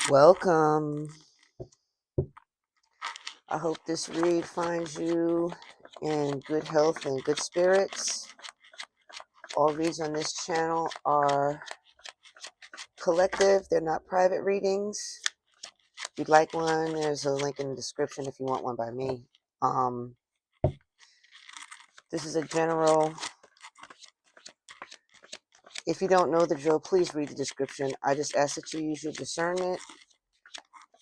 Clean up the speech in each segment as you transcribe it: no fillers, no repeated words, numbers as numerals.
Welcome. I hope this read finds you in good health and good spirits. All reads on this channel are collective, they're not private readings. If you'd like one, there's a link in the description if you want one by me. This is a general. If you don't know the drill, please read the description. I just ask that you use your discernment.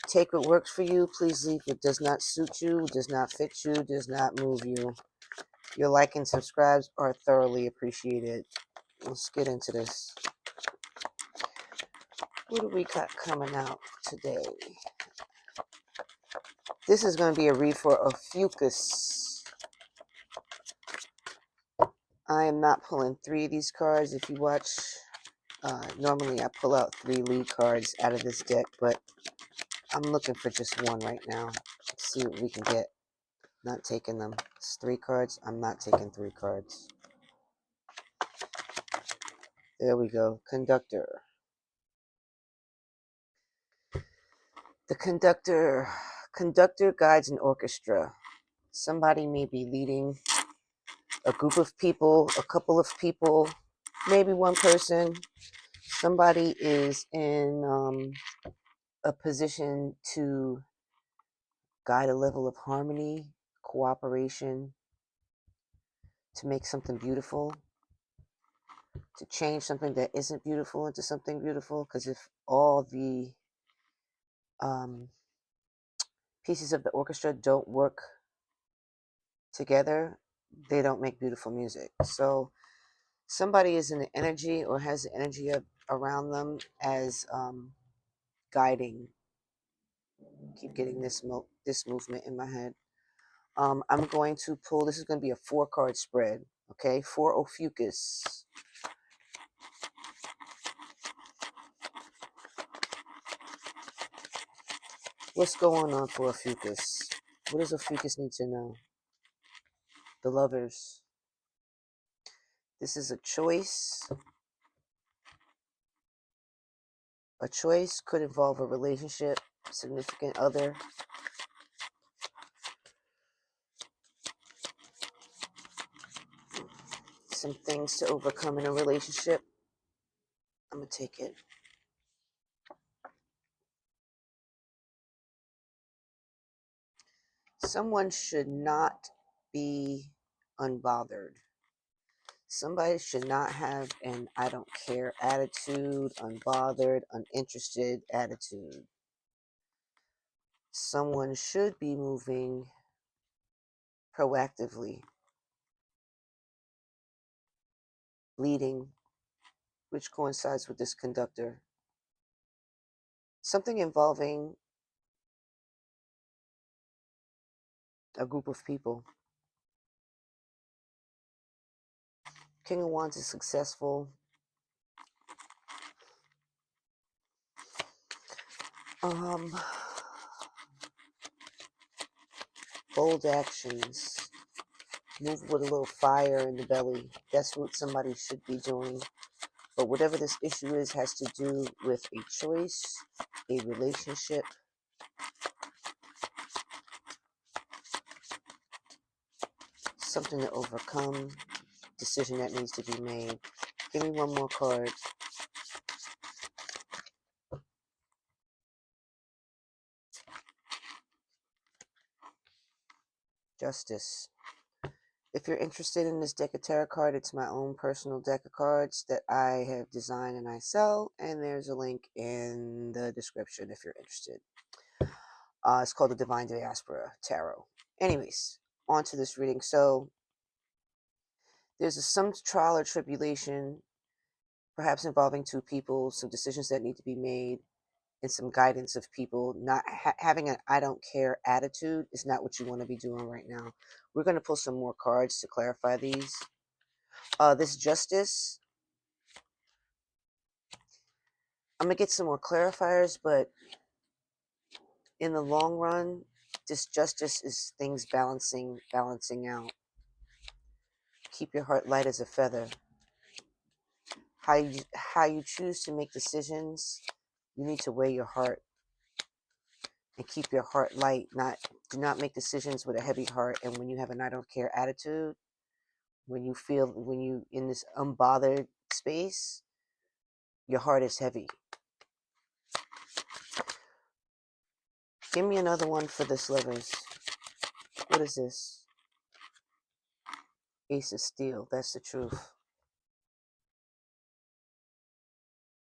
Take what works for you. Please leave what does not suit you, does not fit you, does not move you. Your like and subscribes are thoroughly appreciated. Let's get into this. What do we got coming out today? This is going to be a read for Ophiuchus. I am not pulling 3 of these cards. If you watch, normally I pull out 3 lead cards out of this deck, but I'm looking for just one right now. Let's see what we can get. Not taking them. It's 3 cards. I'm not taking 3 cards. There we go. Conductor. The conductor. Conductor guides an orchestra. Somebody may be leading a group of people, a couple of people, maybe one person. Somebody is in a position to guide a level of harmony, cooperation, to make something beautiful, to change something that isn't beautiful into something beautiful. Because if all the pieces of the orchestra don't work together, they don't make beautiful music. So somebody is in the energy or has the energy around them as guiding. Keep getting this movement in my head. I'm going to pull. This is going to be a 4-card spread. Okay, for Ophiuchus. What's going on for Ophiuchus? What does Ophiuchus need to know? The Lovers. This is a choice. A choice could involve a relationship, significant other. Some things to overcome in a relationship. I'm going to take it. Someone should not be unbothered. Somebody should not have an I don't care attitude, unbothered, uninterested attitude. Someone should be moving proactively, leading, which coincides with this conductor. Something involving a group of people. King of Wands is successful. Bold actions. Move with a little fire in the belly. That's what somebody should be doing. But whatever this issue is has to do with a choice, a relationship, something to overcome, decision that needs to be made. Give me one more card. Justice. If you're interested in this deck of tarot card, it's my own personal deck of cards that I have designed and I sell, and there's a link in the description if you're interested. It's called the Divine Diaspora Tarot. Anyways, on to this reading. So there's some trial or tribulation, perhaps involving 2 people, some decisions that need to be made, and some guidance of people. Not having an I don't care attitude is not what you want to be doing right now. We're going to pull some more cards to clarify these. This Justice, I'm going to get some more clarifiers, but in the long run, this Justice is things balancing out. Keep your heart light as a feather. How you choose to make decisions, you need to weigh your heart and keep your heart light. Do not make decisions with a heavy heart. And when you have an I don't care attitude, when you in this unbothered space, your heart is heavy. Give me another one for this, lovers. What is this? Ace of Steel. That's the truth.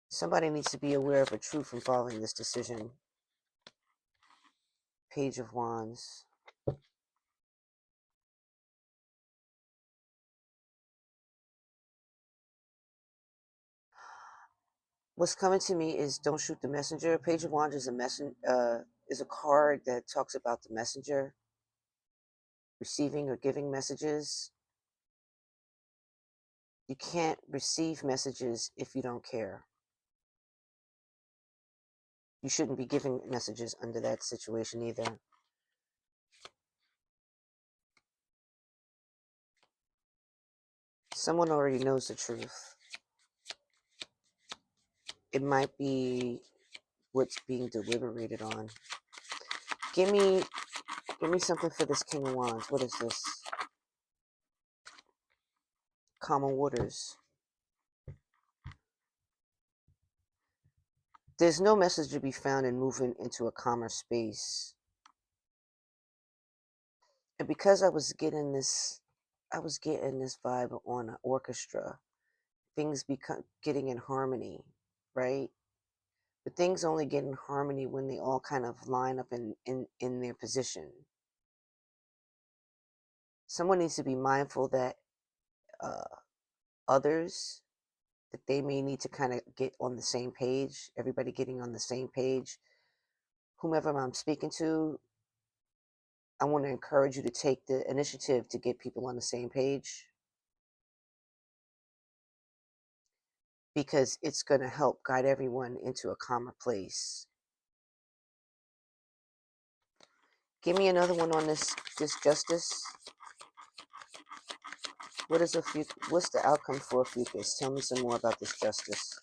Somebody needs to be aware of a truth involving this decision. Page of Wands. What's coming to me is don't shoot the messenger. Page of Wands is a card that talks about the messenger receiving or giving messages. You can't receive messages if you don't care. You shouldn't be giving messages under that situation either. Someone already knows the truth. It might be what's being deliberated on. Give me something for this King of Wands. What is this? Common waters. There's no message to be found in moving into a calmer space. And because I was getting this vibe on an orchestra, things getting in harmony, right? But things only get in harmony when they all kind of line up in their position. Someone needs to be mindful that others, that they may need to kind of get on the same page, everybody getting on the same page. Whomever I'm speaking to, I want to encourage you to take the initiative to get people on the same page, because it's going to help guide everyone into a calmer place. Give me another one on this justice. What's the outcome for Ophiuchus? Tell me some more about this justice.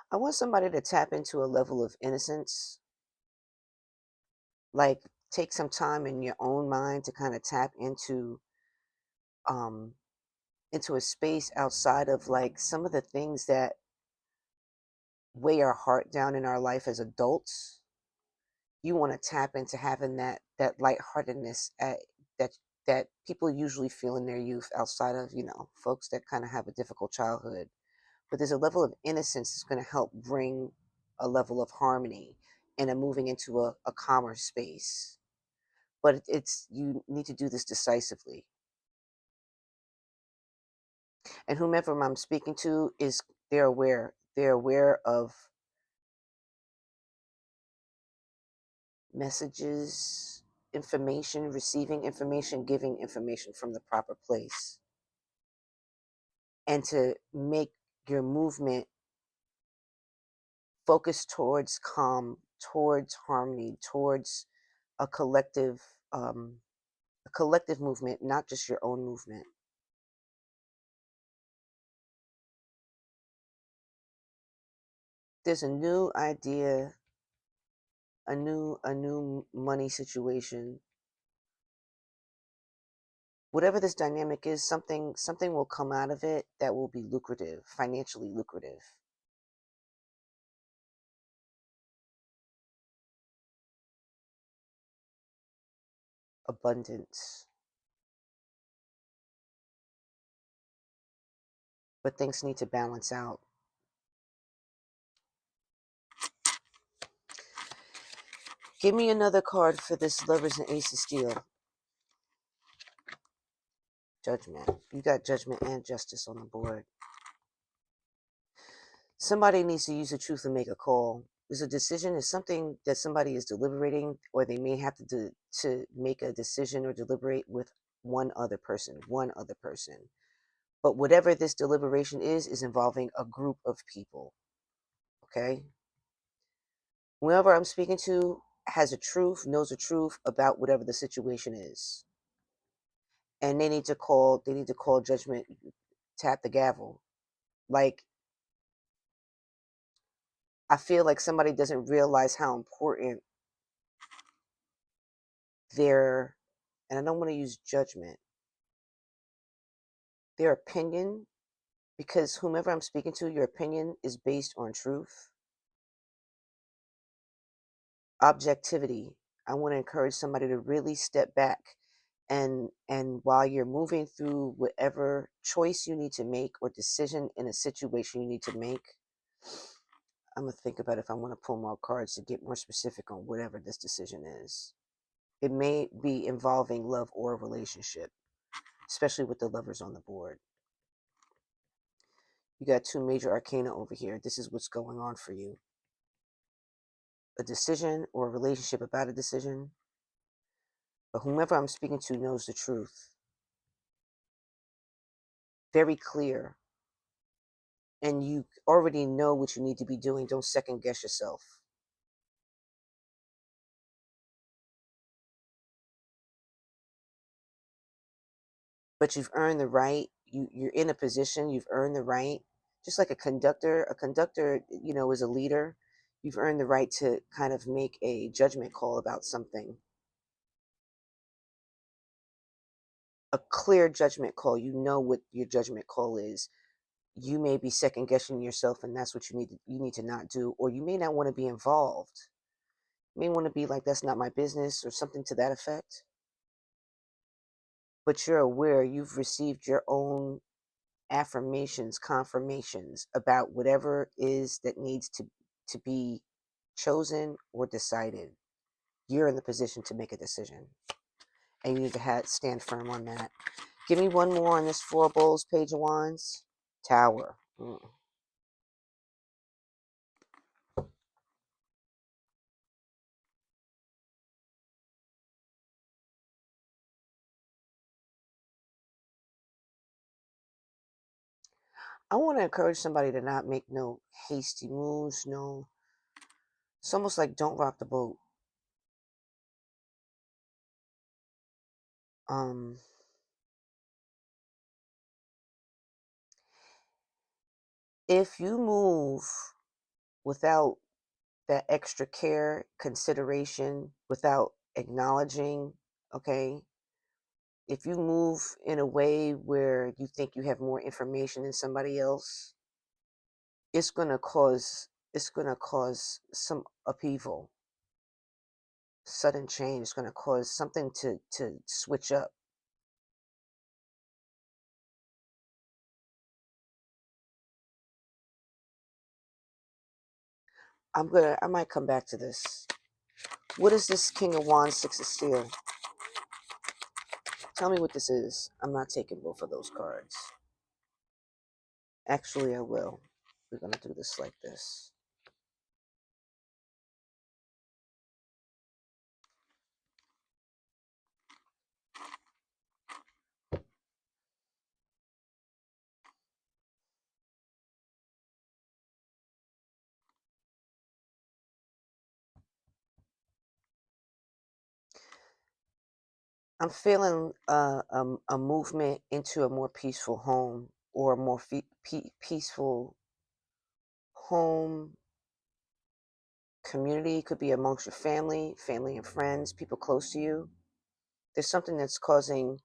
I want somebody to tap into a level of innocence. Like, take some time in your own mind to kind of tap into a space outside of like some of the things that weigh our heart down in our life as adults. You want to tap into having that lightheartedness that people usually feel in their youth, outside of folks that kind of have a difficult childhood. But there's a level of innocence that's going to help bring a level of harmony and a moving into a calmer space. But you need to do this decisively. And whomever I'm speaking to they're aware of messages, information, receiving information, giving information from the proper place. And to make your movement focus towards calm, towards harmony, towards a collective movement, not just your own movement. There's a new idea, a new money situation. Whatever this dynamic is, something will come out of it that will be lucrative, financially lucrative. Abundance. But things need to balance out. Give me another card for this Lovers and Ace of Steel. Judgment. You got Judgment and Justice on the board. Somebody needs to use the truth and make a call. There's a decision, is something that somebody is deliberating, or they may have to make a decision or deliberate with one other person. But whatever this deliberation is involving a group of people. Okay? Whoever I'm speaking to has a truth, knows the truth about whatever the situation is. And they need to call judgment, tap the gavel. Like, I feel like somebody doesn't realize how important their, and I don't want to use judgment, their opinion, because whomever I'm speaking to, your opinion is based on truth, objectivity. I want to encourage somebody to really step back, and while you're moving through whatever choice you need to make or decision in a situation you need to make, I'm going to think about if I want to pull more cards to get more specific on whatever this decision is. It may be involving love or a relationship, especially with the lovers on the board. You got two major arcana over here. This is what's going on for you. A decision or a relationship about a decision. But whomever I'm speaking to knows the truth. Very clear. And you already know what you need to be doing. Don't second guess yourself. But you've earned the right. You're in a position. You've earned the right. Just like a conductor. A conductor, is a leader. You've earned the right to kind of make a judgment call about something. A clear judgment call. You know what your judgment call is. You may be second guessing yourself, and that's what you need to not do. Or you may not want to be involved. You may want to be like, that's not my business, or something to that effect. But you're aware you've received your own affirmations, confirmations about whatever is that needs to be chosen or decided. You're in the position to make a decision, and you need to stand firm on that. Give me one more on this Four of Bowls, Page of Wands. Tower. I want to encourage somebody to not make no hasty moves. No, it's almost like don't rock the boat. If you move without that extra care, consideration, without acknowledging, okay, if you move in a way where you think you have more information than somebody else, it's going to cause some upheaval, sudden change. It's going to cause something to switch up. I might come back to this. What is this King of Wands, Six of Steel? Tell me what this is. I'm not taking both of those cards. Actually, I will. We're going to do this like this. I'm feeling a movement into a more peaceful home, or a more peaceful home community. It could be amongst your family and friends, people close to you. There's something that's causing,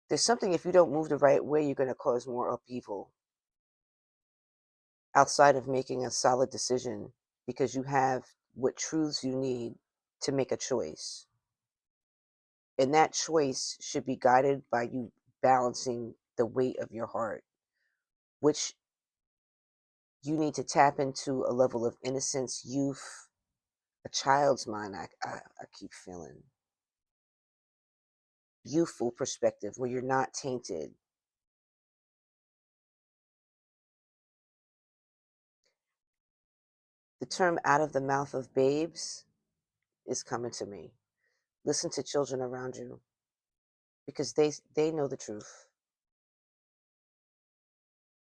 there's something, if you don't move the right way, you're going to cause more upheaval outside of making a solid decision, because you have what truths you need to make a choice. And that choice should be guided by you balancing the weight of your heart, which you need to tap into a level of innocence, youth, a child's mind. I keep feeling youthful perspective where you're not tainted. The term out of the mouth of babes is coming to me. Listen to children around you, because they know the truth.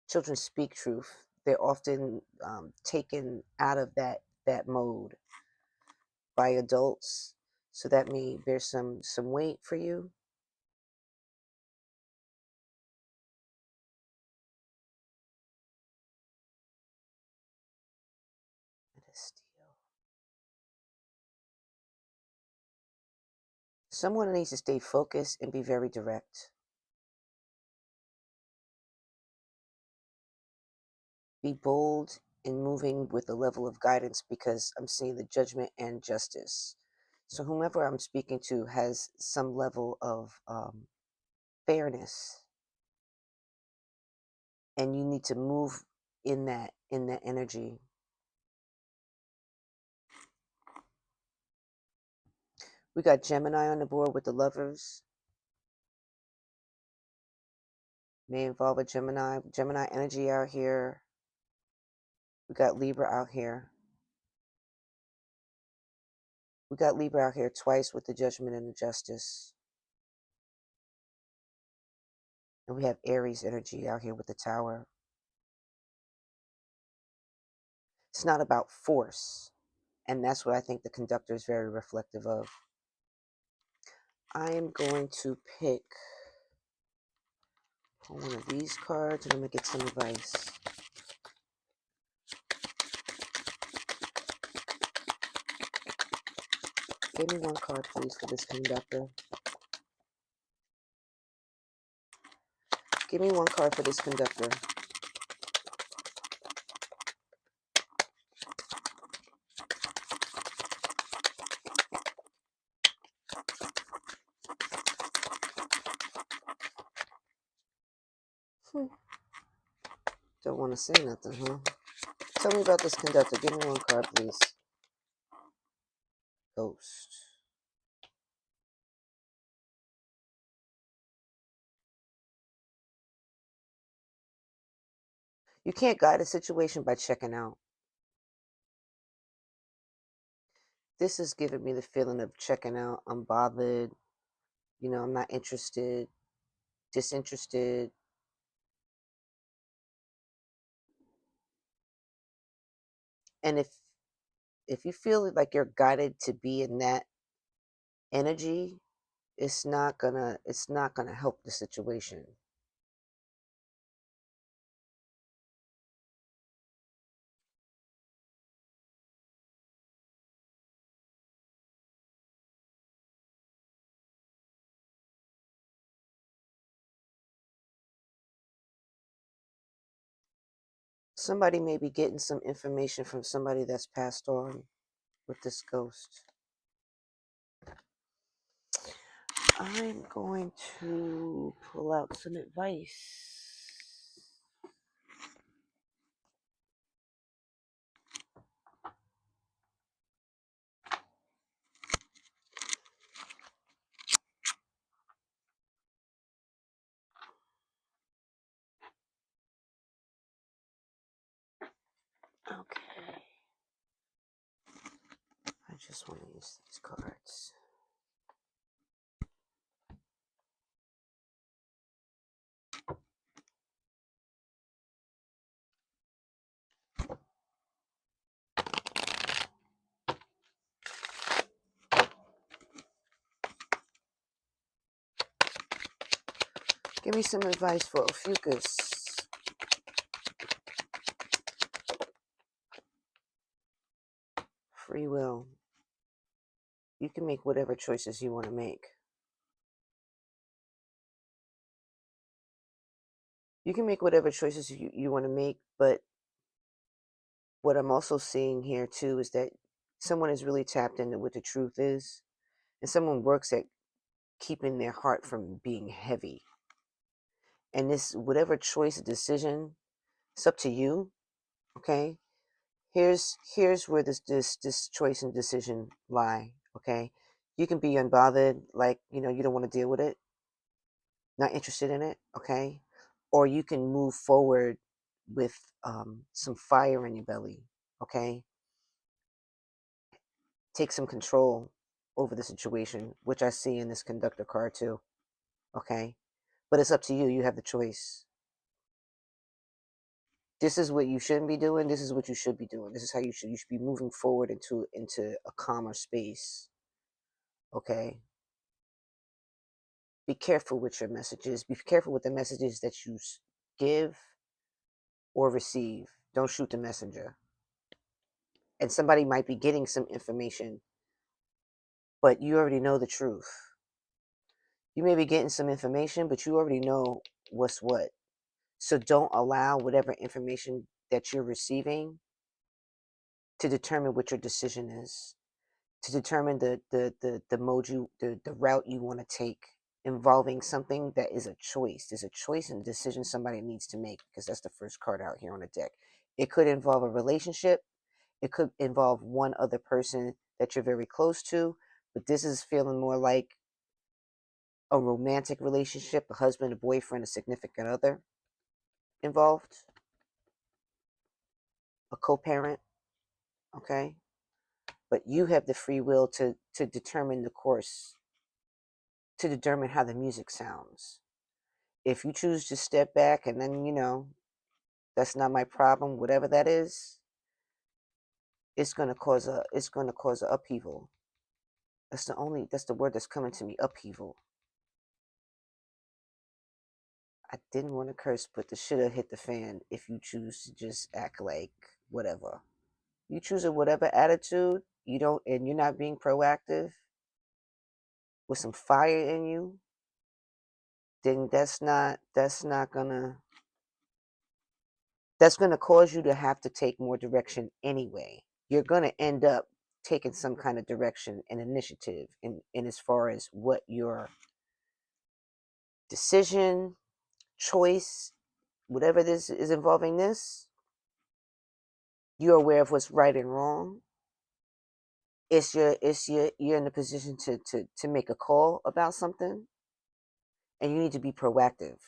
Children speak truth. They're often taken out of that mode by adults, so that may bear some weight for you. Someone needs to stay focused and be very direct. Be bold in moving with a level of guidance, because I'm seeing the judgment and justice. So whomever I'm speaking to has some level of fairness, and you need to move in that energy. We got Gemini on the board with the Lovers. May involve a Gemini energy out here. We got Libra out here. We got Libra out here twice with the Judgment and the Justice. And we have Aries energy out here with the Tower. It's not about force. And that's what I think the conductor is very reflective of. I am going to pick one of these cards and I'm going to get some advice. Give me one card, please, for this conductor. Give me one card for this conductor. Don't want to say nothing, huh? Tell me about this conductor. Give me one card, please. Ghost. You can't guide a situation by checking out. This is giving me the feeling of checking out. I'm bothered. You know, I'm not interested. Disinterested. And if you feel like you're guided to be in that energy, it's not gonna help the situation. Somebody may be getting some information from somebody that's passed on with this ghost. I'm going to pull out some advice. Okay. I just want to use these cards. Give me some advice for Ophiuchus. Free will. You can make whatever choices you want to make. You can make whatever choices you want to make, but what I'm also seeing here too is that someone is really tapped into what the truth is, and someone works at keeping their heart from being heavy. And this, whatever choice or decision, it's up to you. Okay. Here's where this choice and decision lie. Okay. You can be unbothered, like, you know, you don't want to deal with it, not interested in it. Okay. Or you can move forward with some fire in your belly. Okay. Take some control over the situation, which I see in this conductor card too. Okay. But it's up to you. You have the choice. This is what you shouldn't be doing. This is what you should be doing. This is how you should be moving forward into a calmer space. Okay. Be careful with your messages. Be careful with the messages that you give or receive. Don't shoot the messenger. And somebody might be getting some information, but you already know the truth. You may be getting some information, but you already know what's what. So don't allow whatever information that you're receiving to determine what your decision is, to determine the mode the route you want to take, involving something that is a choice. There's a choice and a decision somebody needs to make, because that's the first card out here on the deck. It could involve a relationship. It could involve one other person that you're very close to, but this is feeling more like a romantic relationship, a husband, a boyfriend, a significant other involved, a co-parent, okay? But you have the free will to determine the course, to determine how the music sounds. If you choose to step back and then, that's not my problem, whatever that is, it's gonna cause a upheaval. That's the word that's coming to me, upheaval. I didn't want to curse, but the shit have hit the fan if you choose to just act like whatever. You choose a whatever attitude, and you're not being proactive with some fire in you, then that's gonna cause you to have to take more direction anyway. You're gonna end up taking some kind of direction and initiative in as far as what your decision, choice, whatever this is involving this, you're aware of what's right and wrong. You're in a position to make a call about something, and you need to be proactive.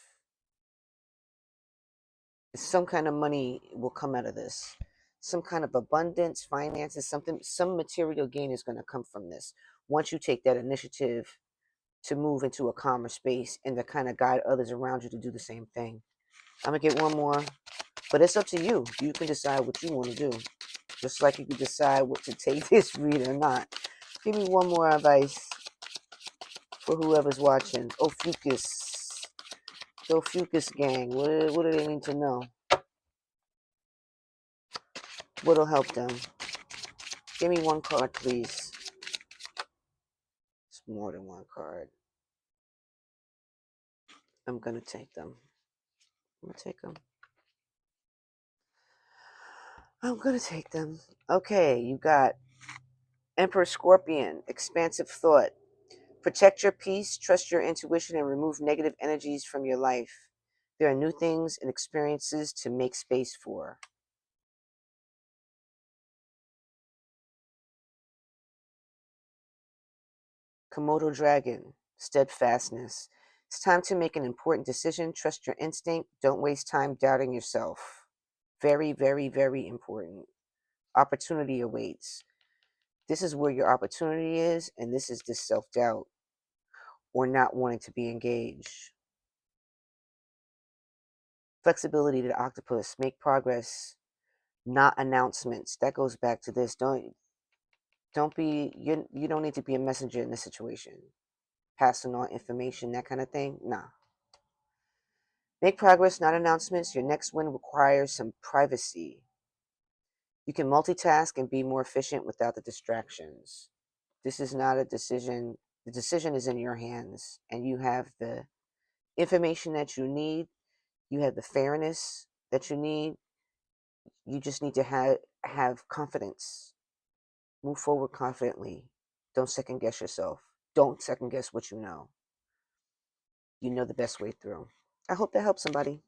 Some kind of money will come out of this, some kind of abundance, finances, some material gain is going to come from this once you take that initiative to move into a calmer space and to kind of guide others around you to do the same thing. I'm gonna get one more, but it's up to you. You can decide what you want to do, just like you can decide what to take this read or not. Give me one more advice for whoever's watching. Ophiuchus, the Ophiuchus gang. What do they need to know? What'll help them? Give me one card, please. It's more than one card. I'm gonna take them. I'm gonna take them. I'm gonna take them. Okay, you got Emperor Scorpion, expansive thought. Protect your peace, trust your intuition, and remove negative energies from your life. There are new things and experiences to make space for. Komodo Dragon, steadfastness. It's time to make an important decision. Trust your instinct. Don't waste time doubting yourself. Very, very, very important. Opportunity awaits. This is where your opportunity is, and this is the self-doubt or not wanting to be engaged. Flexibility to the octopus. Make progress, not announcements. That goes back to this. You don't need to be a messenger in this situation. Passing on information, that kind of thing. Nah. Make progress, not announcements. Your next win requires some privacy. You can multitask and be more efficient without the distractions. This is not a decision. The decision is in your hands, and you have the information that you need. You have the fairness that you need. You just need to have confidence. Move forward confidently. Don't second guess yourself. Don't second guess what you know. You know the best way through. I hope that helps somebody.